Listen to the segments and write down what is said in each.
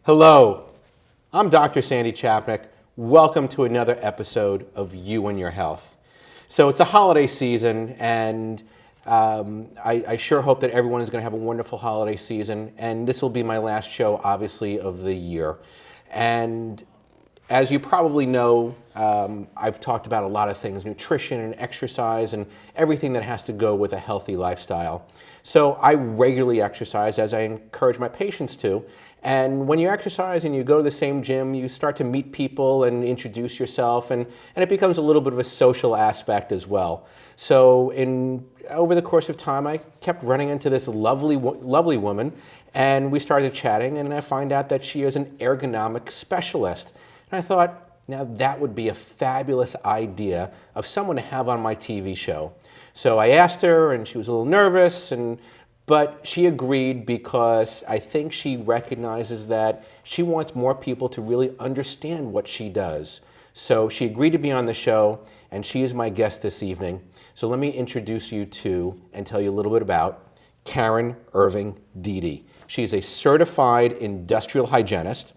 Hello, I'm Dr. Sandy Chapnick. Welcome to another episode of You and Your Health. So it's the holiday season, and I sure hope that everyone is going to have a wonderful holiday season, and this will be my last show, obviously, of the year. And as you probably know, I've talked about a lot of things, nutrition and exercise and everything that has to go with a healthy lifestyle. So I regularly exercise, as I encourage my patients to. And when you exercise and you go to the same gym, you start to meet people and introduce yourself, and it becomes a little bit of a social aspect as well. So over the course of time, I kept running into this lovely woman, and we started chatting, and I find out that she is an ergonomics specialist. And I thought, now that would be a fabulous idea of someone to have on my TV show. So I asked her, and she was a little nervous, but she agreed because I think she recognizes that she wants more people to really understand what she does. So she agreed to be on the show, and she is my guest this evening. So let me introduce you to and tell you a little bit about Karen Irving Deady. She's a certified industrial hygienist.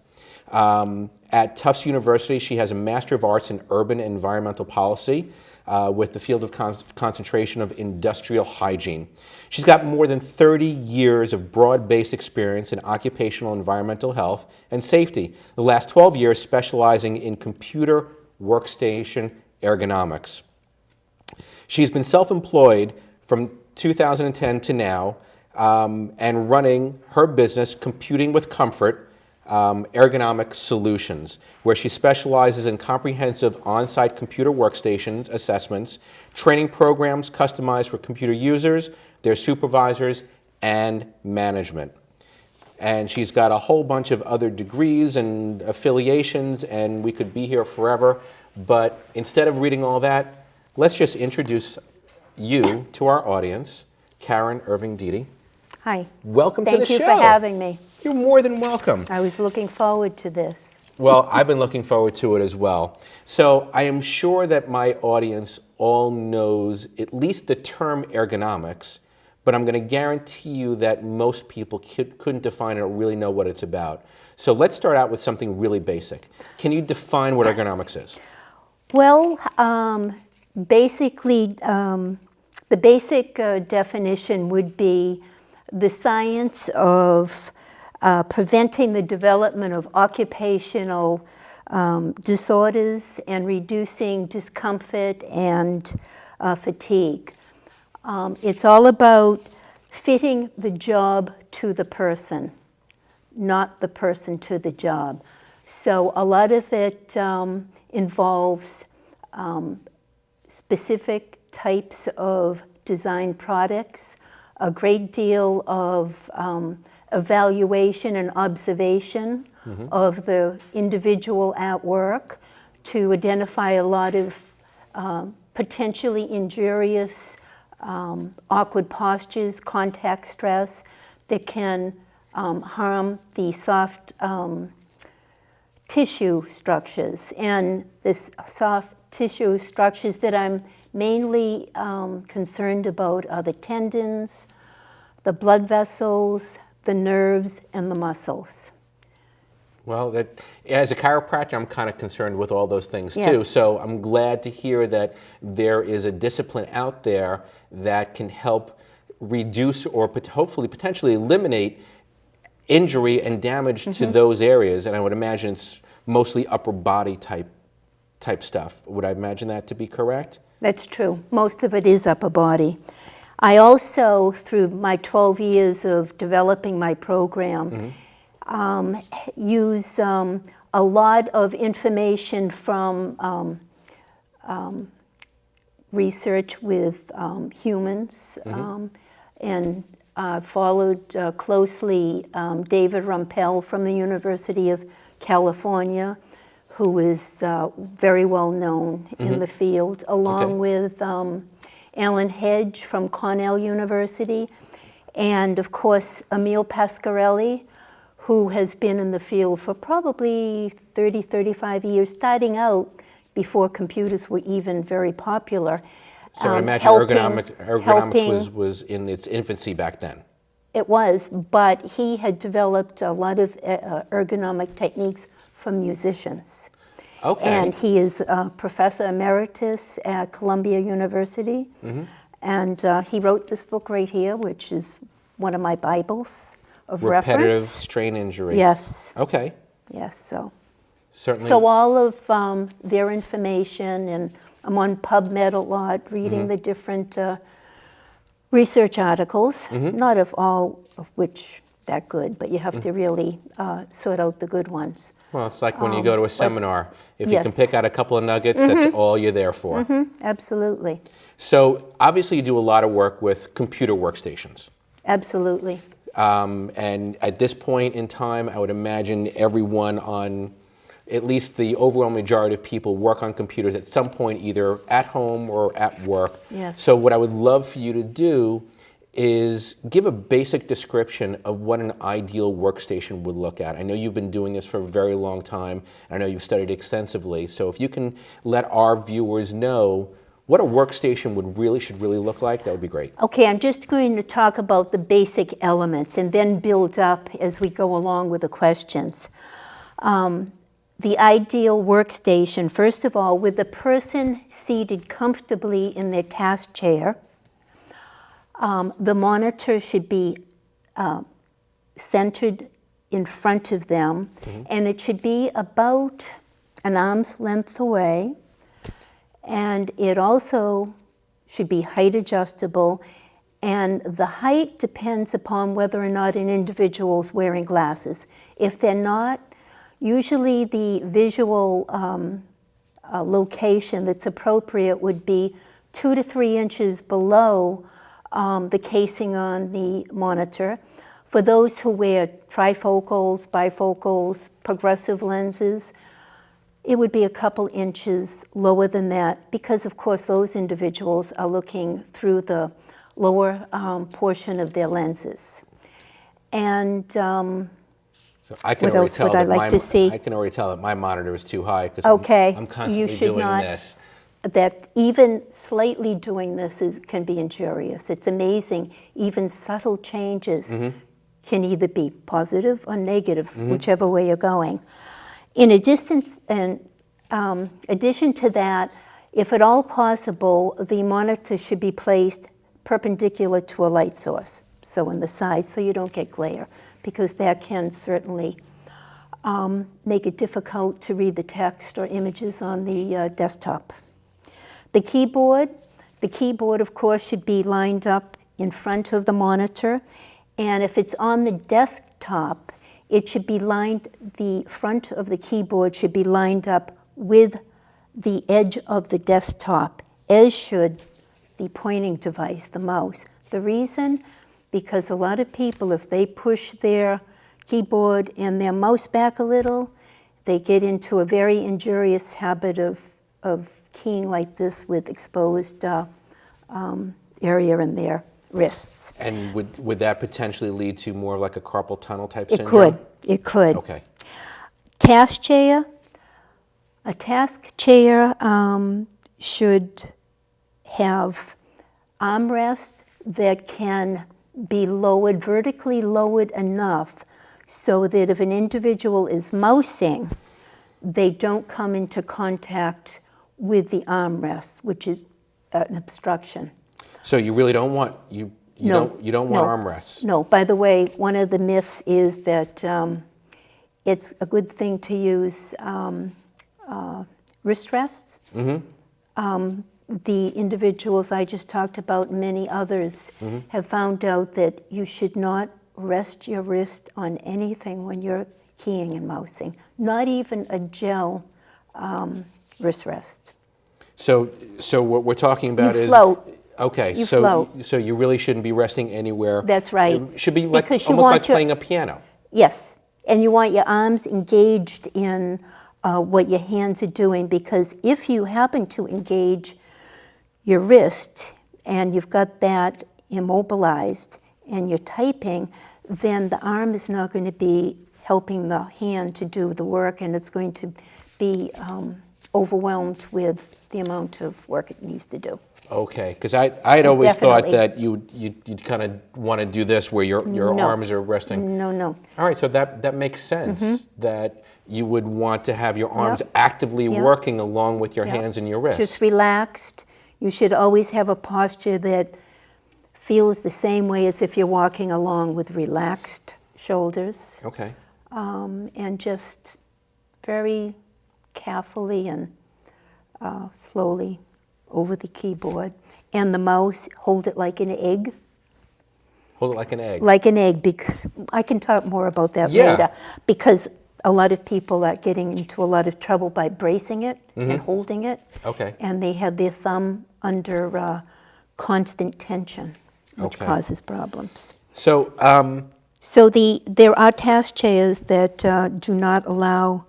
At Tufts University, she has a Master of Arts in Urban and Environmental Policy with the field of concentration of industrial hygiene. She's got more than 30 years of broad-based experience in occupational environmental health and safety, the last 12 years specializing in computer workstation ergonomics. She's been self-employed from 2010 to now and running her business, Computing with Comfort, Ergonomic Solutions, where she specializes in comprehensive on-site computer workstation assessments, training programs customized for computer users, their supervisors, and management. And she's got a whole bunch of other degrees and affiliations, and we could be here forever. But instead of reading all that, let's just introduce you to our audience, Karen Irving Deady. Hi. Welcome to the show. Thank you for having me. You're more than welcome. I was looking forward to this. Well, I've been looking forward to it as well. So I am sure that my audience all knows at least the term ergonomics, but I'm going to guarantee you that most people couldn't define it or really know what it's about. So let's start out with something really basic. Can you define what ergonomics is? Well, basically, the basic definition would be the science of preventing the development of occupational disorders and reducing discomfort and fatigue. It's all about fitting the job to the person, not the person to the job. So a lot of it involves specific types of design products, a great deal of evaluation and observation of the individual at work to identify a lot of potentially injurious awkward postures, contact stress that can harm the soft tissue structures. And this soft tissue structures that I'm mainly concerned about are the tendons, the blood vessels, the nerves, and the muscles. Well, as a chiropractor, I'm kind of concerned with all those things too. Yes. So I'm glad to hear that there is a discipline out there that can help reduce or hopefully potentially eliminate injury and damage to those areas. And I would imagine it's mostly upper body type stuff. Would I imagine that to be correct? That's true. Most of it is upper body. I also, through my 12 years of developing my program, use a lot of information from research with humans, and followed closely David Rumpel from the University of California, who is very well known in the field, along with Alan Hedge from Cornell University, and of course Emil Pasquarelli, who has been in the field for probably 30, 35 years, starting out before computers were even very popular. So I imagine ergonomics was in its infancy back then. It was, but he had developed a lot of ergonomic techniques for musicians. Okay. And he is a professor emeritus at Columbia University. And he wrote this book right here, which is one of my Bibles of Repetitive reference. strain injury. Yes. Okay. Yes, so. Certainly. So all of their information, and I'm on PubMed a lot, reading the different research articles, not of all of which that good, but you have to really sort out the good ones. Well, it's like when you go to a seminar. If you can yes. pick out a couple of nuggets, that's all you're there for. Absolutely. So obviously you do a lot of work with computer workstations. Absolutely. And at this point in time, I would imagine everyone on, at least the overwhelming majority of people work on computers at some point, either at home or at work. Yes. So what I would love for you to do is give a basic description of what an ideal workstation would look at. I know you've been doing this for a very long time. I know you've studied extensively. So if you can let our viewers know what a workstation should really look like, that would be great. Okay, I'm just going to talk about the basic elements and then build up as we go along with the questions. The ideal workstation, first of all, with the person seated comfortably in their task chair. The monitor should be centered in front of them, and it should be about an arm's length away, and it also should be height adjustable, and the height depends upon whether or not an individual is wearing glasses. If they're not, usually the visual location that's appropriate would be 2 to 3 inches below the casing on the monitor. For those who wear trifocals, bifocals, progressive lenses, it would be a couple inches lower than that because, of course, those individuals are looking through the lower portion of their lenses. And So I can what else would I like to see? I can already tell that my monitor is too high because I'm constantly you should doing not, this. That even slightly doing this can be injurious. It's amazing. Even subtle changes can either be positive or negative, whichever way you're going. In addition to that, if at all possible, the monitor should be placed perpendicular to a light source, so on the side, so you don't get glare, because that can certainly make it difficult to read the text or images on the desktop. The keyboard, of course, should be lined up in front of the monitor, and if it's on the desktop, it should be the front of the keyboard should be lined up with the edge of the desktop, as should the pointing device, the mouse. The reason, because a lot of people, if they push their keyboard and their mouse back a little, they get into a very injurious habit of keying like this with exposed area in their wrists. And would that potentially lead to more of like a carpal tunnel type syndrome? It could. Okay. Task chair. A task chair should have armrests that can be lowered, vertically lowered enough so that if an individual is mousing, they don't come into contact with the armrest, which is an obstruction. So you really don't want you don't want armrests. No. By the way, one of the myths is that it's a good thing to use wrist rests. The individuals I just talked about, many others, have found out that you should not rest your wrist on anything when you're keying and mousing, not even a gel wrist rest. So what we're talking about is float. Okay, You so float. so you really shouldn't be resting anywhere. That's right. It should be like Because you almost want like playing a piano. Yes, and you want your arms engaged in what your hands are doing, because if you happen to engage your wrist and you've got that immobilized and you're typing, then the arm is not going to be helping the hand to do the work, and it's going to be overwhelmed with the amount of work it needs to do. Okay, because I'd always thought Definitely. that you'd kind of want to do this where your No. arms are resting. No. All right, so that makes sense that you would want to have your arms Yep. actively Yep. working along with your Yep. hands and your wrists. Just relaxed. You should always have a posture that feels the same way as if you're walking along, with relaxed shoulders, Okay. and just very carefully and slowly over the keyboard. And the mouse, hold it like an egg. Hold it like an egg. Like an egg. I can talk more about that Yeah. later, because a lot of people are getting into a lot of trouble by bracing it and holding it. Okay. And they have their thumb under constant tension, which Okay. causes problems. So, So there are task chairs that do not allow,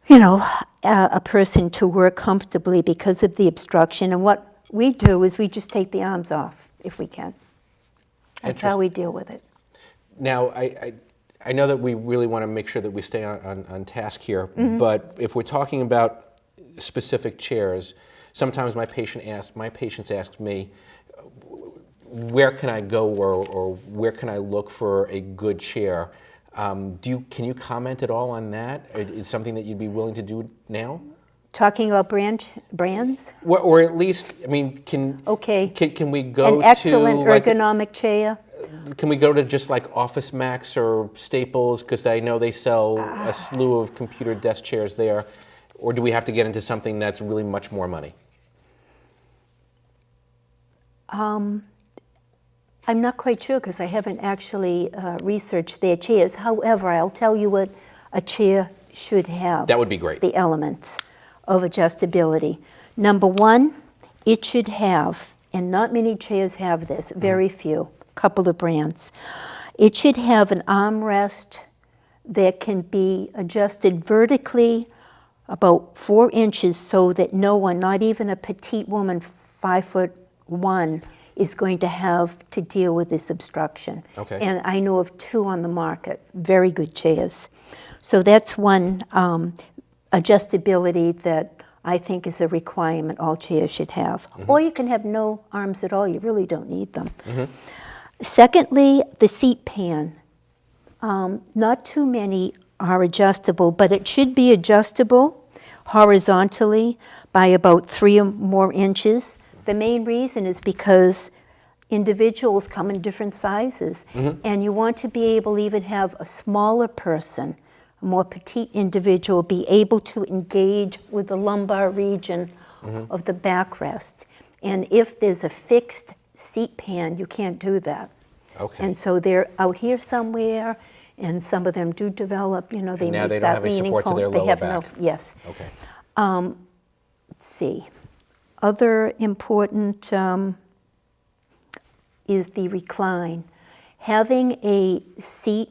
you know, a person to work comfortably because of the obstruction. And what we do is we just take the arms off if we can. That's how we deal with it. now I know that we really want to make sure that we stay on task here, but if we're talking about specific chairs, sometimes my patients ask me, where can I go or where can I look for a good chair? Can you comment at all on that? Is something that you'd be willing to do now? Talking about brands? Or at least, I mean, Okay. can we go An excellent to like, ergonomic chair. can we go to just like Office Max or Staples, because I know they sell a slew of computer desk chairs there, or do we have to get into something that's really much more money? I'm not quite sure because I haven't actually researched their chairs. However, I'll tell you what a chair should have. That would be great. The elements of adjustability. Number one, it should have, and not many chairs have this, very few, a couple of brands. It should have an armrest that can be adjusted vertically about 4 inches so that no one, not even a petite woman, 5'1", is going to have to deal with this obstruction. Okay. And I know of 2 on the market, very good chairs. So that's one adjustability that I think is a requirement all chairs should have. Or you can have no arms at all, you really don't need them. Secondly, the seat pan. Not too many are adjustable, but it should be adjustable horizontally by about 3 or more inches. The main reason is because individuals come in different sizes, and you want to be able to even have a smaller person, a more petite individual, be able to engage with the lumbar region of the backrest. And if there's a fixed seat pan, you can't do that. Okay. And so they're out here somewhere, and some of them do develop, you know, they now may they don't start have any leaning support to forward. their They lower have back. no, yes. Okay. Let's see. Other important is the recline. Having a seat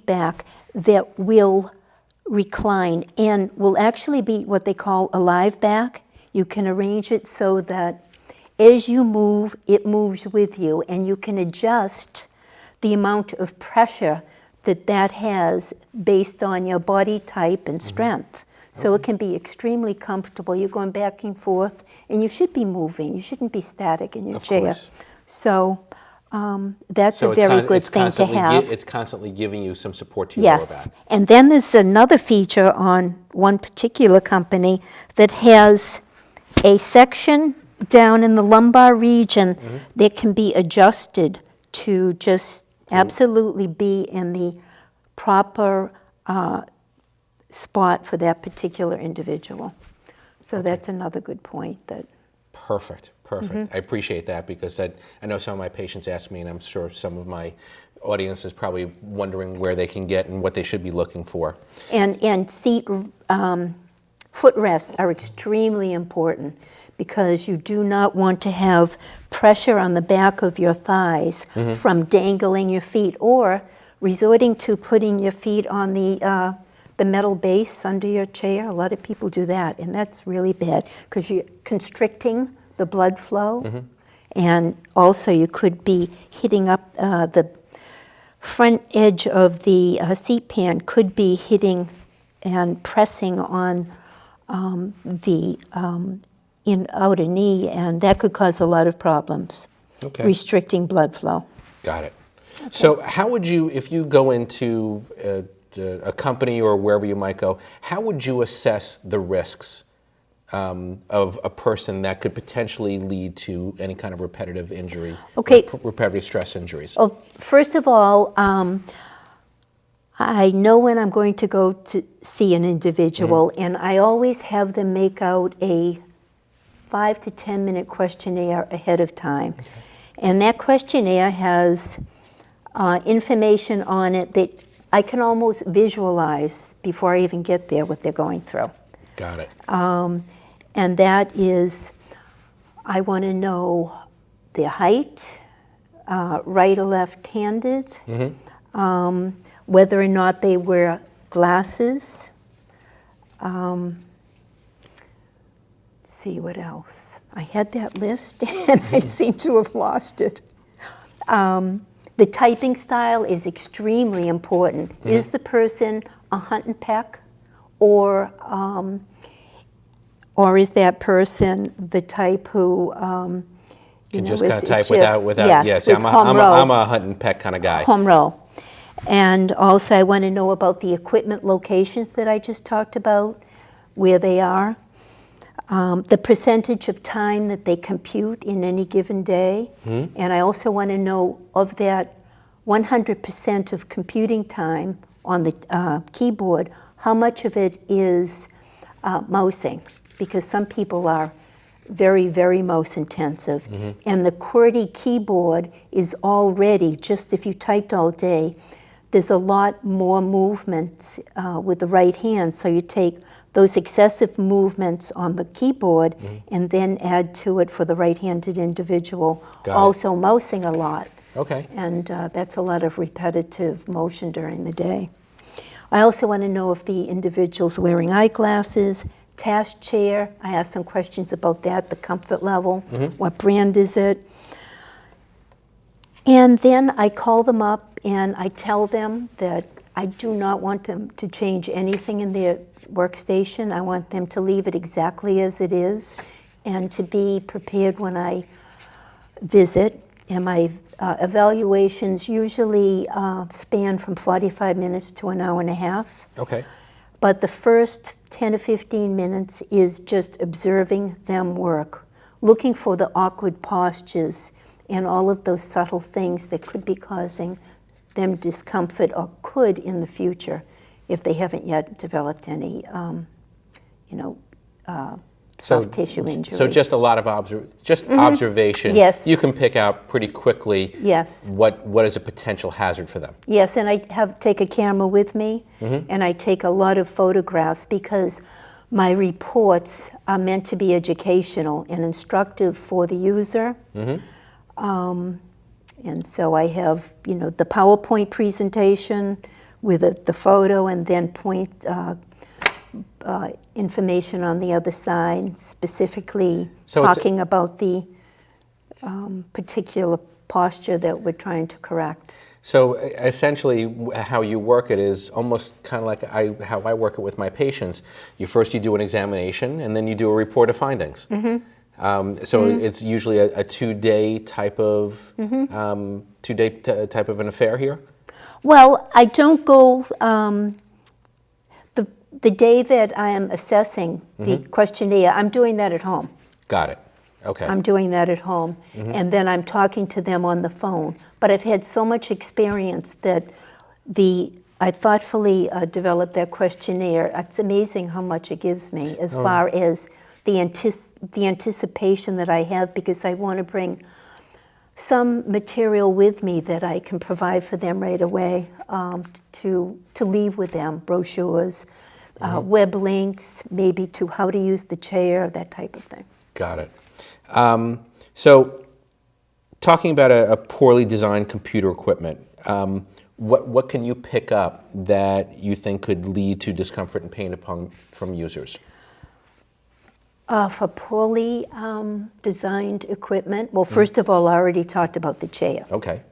back that will recline and will actually be what they call a live back. You can arrange it so that as you move, it moves with you, and you can adjust the amount of pressure that has based on your body type and strength. So it can be extremely comfortable. You're going back and forth, and you should be moving. You shouldn't be static in your chair. Course. So that's So a very good thing to have. It's constantly giving you some support to your lower Yes, back. and then there's another feature on one particular company that has a section down in the lumbar region that can be adjusted to just absolutely be in the proper spot for that particular individual. So that's another good point. Perfect. I appreciate that, because I know some of my patients ask me, and I'm sure some of my audience is probably wondering where they can get and what they should be looking for. And seat footrests are extremely important, because you do not want to have pressure on the back of your thighs from dangling your feet or resorting to putting your feet on the metal base under your chair. A lot of people do that, and that's really bad because you're constricting the blood flow, and also you could be hitting up the front edge of the seat pan could be hitting and pressing on the out a knee, and that could cause a lot of problems, restricting blood flow. Got it. Okay. So how would you, if you go into a company or wherever you might go, how would you assess the risks of a person that could potentially lead to any kind of repetitive injury, repetitive stress injuries? Oh, first of all, I know when I'm going to go to see an individual, and I always have them make out a 5 to 10 minute questionnaire ahead of time. Okay. And that questionnaire has information on it that I can almost visualize before I even get there what they're going through. Got it. And that is, I want to know their height, right or left-handed, whether or not they wear glasses. Let's see what else. I had that list and I seem to have lost it. The typing style is extremely important. Is the person a hunt and peck, or is that person the type who can just kind of type without yes, I'm a hunt and peck kind of guy. Home row. And also I want to know about the equipment locations that I just talked about, where they are. The percentage of time that they compute in any given day. And I also want to know of that 100% of computing time on the keyboard, how much of it is mousing, because some people are very, very mouse intensive. And the QWERTY keyboard is already, just if you typed all day, there's a lot more movements with the right hand, so you take those excessive movements on the keyboard and then add to it for the right-handed individual, also mousing a lot. Okay. And that's a lot of repetitive motion during the day. I also want to know if the individual's wearing eyeglasses, task chair. I ask some questions about that, the comfort level, what brand is it. And then I call them up and I tell them that I do not want them to change anything in their workstation. I want them to leave it exactly as it is and to be prepared when I visit. And my evaluations usually span from 45 minutes to an hour and a half. Okay. But the first 10 to 15 minutes is just observing them work, looking for the awkward postures and all of those subtle things that could be causing them discomfort or could in the future if they haven't yet developed any, soft tissue injury. So just a lot of observation. Yes. You can pick out pretty quickly. Yes. What is a potential hazard for them. Yes, and I take a camera with me, and I take a lot of photographs because my reports are meant to be educational and instructive for the user. And so I have, the PowerPoint presentation with the photo, and then point information on the other side, specifically talking about the particular posture that we're trying to correct. So essentially how you work it is almost kind of like how I work it with my patients. You do an examination, and then you do a report of findings. It's usually a two-day type of type of an affair here? Well, I don't go the day that I am assessing the questionnaire. I'm doing that at home. Got it. Okay. I'm doing that at home, and then I'm talking to them on the phone. But I've had so much experience that I thoughtfully developed that questionnaire. It's amazing how much it gives me as far as the anticipation that I have, because I want to bring some material with me that I can provide for them right away to leave with them, brochures, web links, maybe to how to use the chair, that type of thing. Got it. So talking about a poorly designed computer equipment, what can you pick up that you think could lead to discomfort and pain from users? For poorly designed equipment, well, first of all, I already talked about the chair. Okay.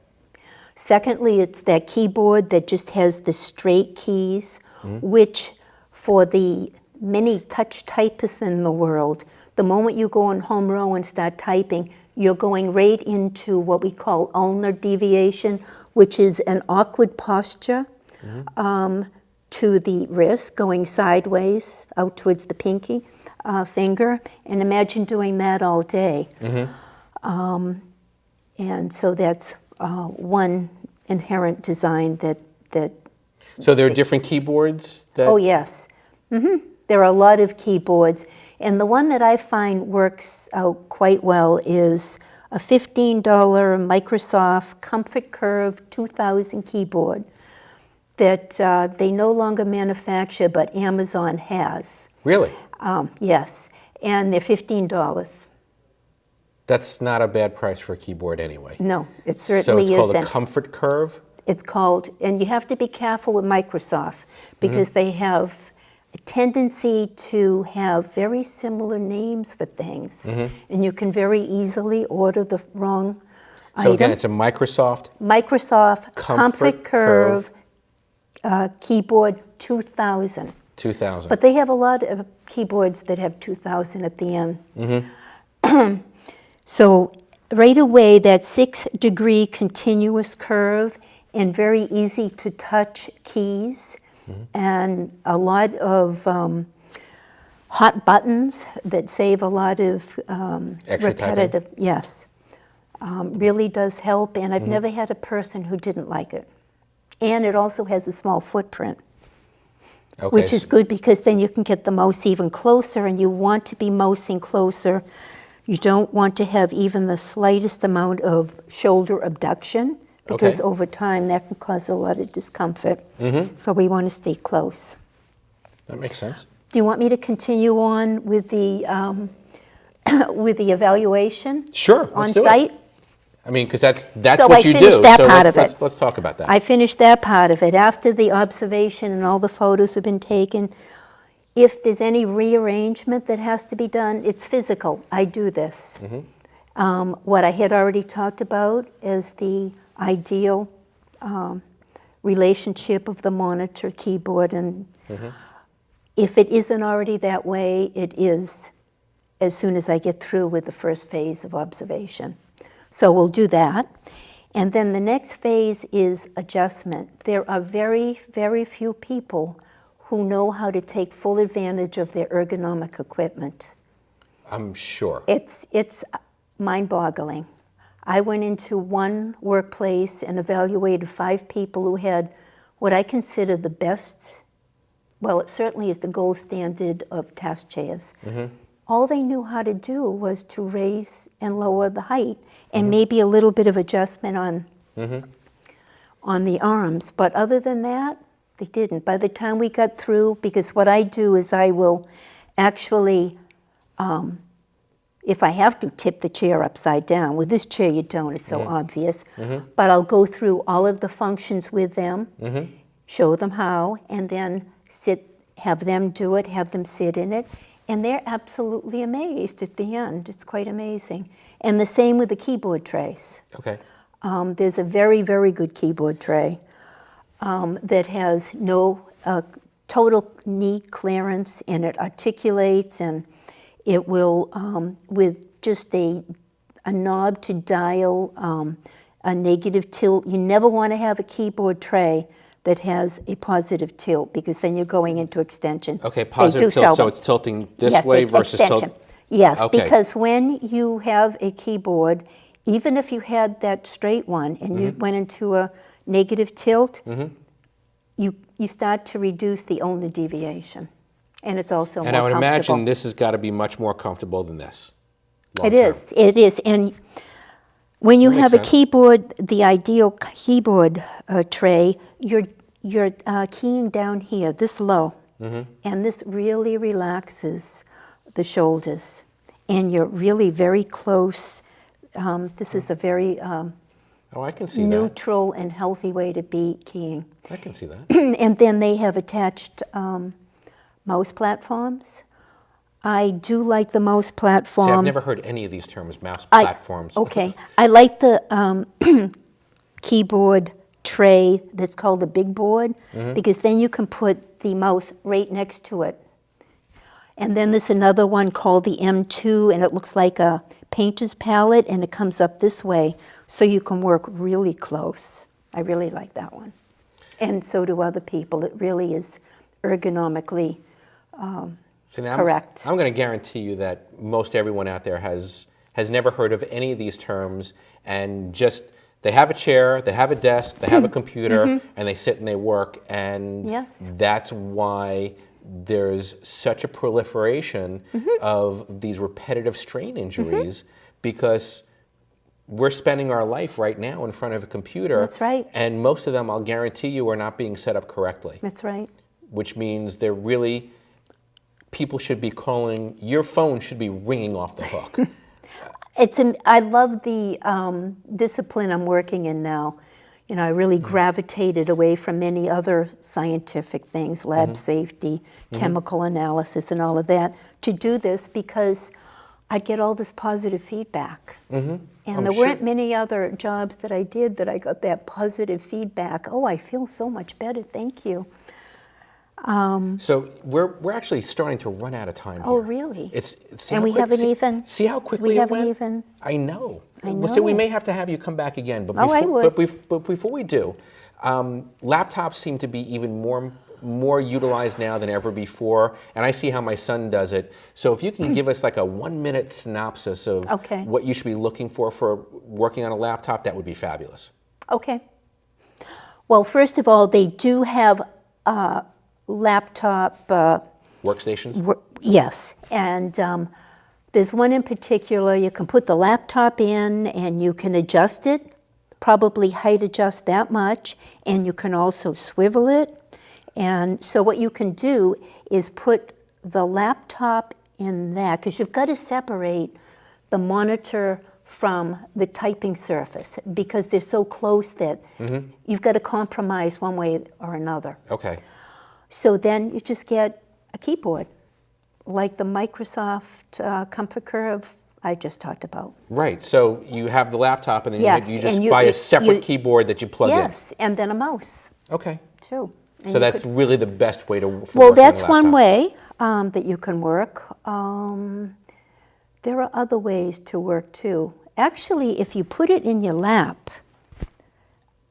Secondly, it's that keyboard that just has the straight keys, which for the many touch typists in the world. The moment you go on home row and start typing, you're going right into what we call ulnar deviation, which is an awkward posture to the wrist, going sideways out towards the pinky finger. And imagine doing that all day. And so that's one inherent design that So there are different keyboards that... Oh, yes. There are a lot of keyboards. And the one that I find works out quite well is a $15 Microsoft Comfort Curve 2000 keyboard that they no longer manufacture, but Amazon has. Really? Yes. And they're $15. That's not a bad price for a keyboard anyway. No, it certainly isn't. So it's called a Comfort Curve? It's called, and you have to be careful with Microsoft because they have a tendency to have very similar names for things, and you can very easily order the wrong item. So again, it's a Microsoft Comfort Curve keyboard 2000. 2000. But they have a lot of keyboards that have 2000 at the end. So right away, that 6-degree continuous curve and very easy to touch keys and a lot of hot buttons that save a lot of repetitive. Typing. Yes, really does help. And I've never had a person who didn't like it. And it also has a small footprint. Okay. Which is good because then you can get the mouse even closer, and you want to be mousing closer. You don't want to have even the slightest amount of shoulder abduction because over time that can cause a lot of discomfort. So we want to stay close. That makes sense. Do you want me to continue on with the evaluation? Sure, on let's do site? It. I mean, because that's So what I you do. finished that So part of it. let's talk about that. I finished that part of it. After the observation and all the photos have been taken, if there's any rearrangement that has to be done, it's physical. I do this. What I had already talked about is the ideal relationship of the monitor, keyboard, and if it isn't already that way, it is as soon as I get through with the first phase of observation. So we'll do that. And then the next phase is adjustment. There are very, very few people who know how to take full advantage of their ergonomic equipment. I'm sure. It's mind-boggling. I went into one workplace and evaluated 5 people who had what I consider the best, well, it certainly is the gold standard of task chairs. All they knew how to do was to raise and lower the height and maybe a little bit of adjustment on the arms. But other than that, they didn't. By the time we got through, because what I do is I will actually, if I have to, tip the chair upside down. With this chair, you don't. It's so obvious. But I'll go through all of the functions with them, show them how, and then have them do it, have them sit in it. And they're absolutely amazed at the end. It's quite amazing. And the same with the keyboard trays. Okay. There's a very, very good keyboard tray that has no total knee clearance, and it articulates, and it will, with just a knob to dial a negative tilt. You never want to have a keyboard tray that has a positive tilt, because then you're going into extension. Okay, positive tilt, so it's tilting this way versus extension. tilt? Yes, okay. Because when you have a keyboard, even if you had that straight one and you went into a negative tilt, you start to reduce the ulnar deviation. And it's also more comfortable. And I would imagine this has got to be much more comfortable than this. It is. And when you have a keyboard, the ideal keyboard tray, you're keying down here, this low, and this really relaxes the shoulders, and you're really very close. This is a very I can see neutral and healthy way to be keying. I can see that. And then they have attached mouse platforms. I do like the mouse platform. See, I've never heard any of these terms, mouse platforms. Okay. I like the keyboard tray that's called the big board, because then you can put the mouse right next to it. And then there's another one called the M2, and it looks like a painter's palette, and it comes up this way, so you can work really close. I really like that one. And so do other people. It really is ergonomically correct. I'm going to guarantee you that most everyone out there has never heard of any of these terms, and just they have a chair, they have a desk, they have a computer, and they sit and they work, and that's why there's such a proliferation of these repetitive strain injuries, because we're spending our life right now in front of a computer. That's right. And most of them, I'll guarantee you, are not being set up correctly. That's right. Which means they're really, people should be calling, your phone should be ringing off the hook. I love the discipline I'm working in now. You know, I really gravitated away from many other scientific things, lab safety, chemical analysis, and all of that, to do this because I get all this positive feedback. And there weren't many other jobs that I did that I got that positive feedback. Oh, I feel so much better, thank you. So we're actually starting to run out of time here. Oh, really? And we haven't even. See how quickly it went? I know. Well, so we may have to have you come back again. But I would. But before we do, laptops seem to be even more utilized now than ever before, and I see how my son does it. So if you can give us like a 1-minute synopsis of what you should be looking for working on a laptop, that would be fabulous. Okay. Well, first of all, they do have laptop workstations? Yes, and there's one in particular. You can put the laptop in and you can adjust it, probably height adjust that much, and you can also swivel it. And so what you can do is put the laptop in that, because you've got to separate the monitor from the typing surface, because they're so close that you've got to compromise one way or another. Okay. So then you just get a keyboard, like the Microsoft Comfort Curve I just talked about. Right, so you have the laptop and then you just buy a separate keyboard that you plug in. Yes, and then a mouse. Okay. Too. And so that's really the best way to work Well, that's one way that you can work. There are other ways to work too. Actually, if you put it in your lap,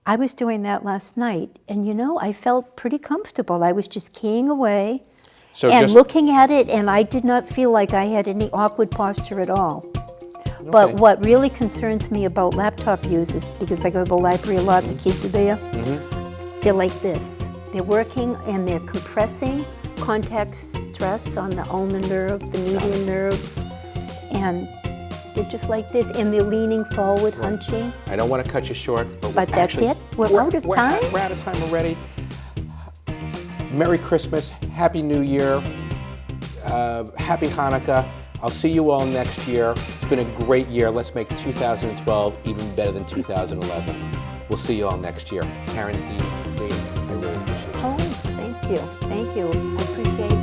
I was doing that last night, and you know, I felt pretty comfortable. I was just keying away and looking at it, and I did not feel like I had any awkward posture at all. Okay. But what really concerns me about laptop users, because I go to the library a lot, the kids are there, they're like this. They're working and they're compressing contact stress on the ulnar nerve, the median nerve, and they're just like this, and they're leaning forward, hunching. I don't want to cut you short, but that's it. We're out of time. We're out of time already. Merry Christmas, Happy New Year, Happy Hanukkah. I'll see you all next year. It's been a great year. Let's make 2012 even better than 2011. We'll see you all next year. Karen, Dave, I really appreciate it. Oh, thank you. Thank you. I appreciate it.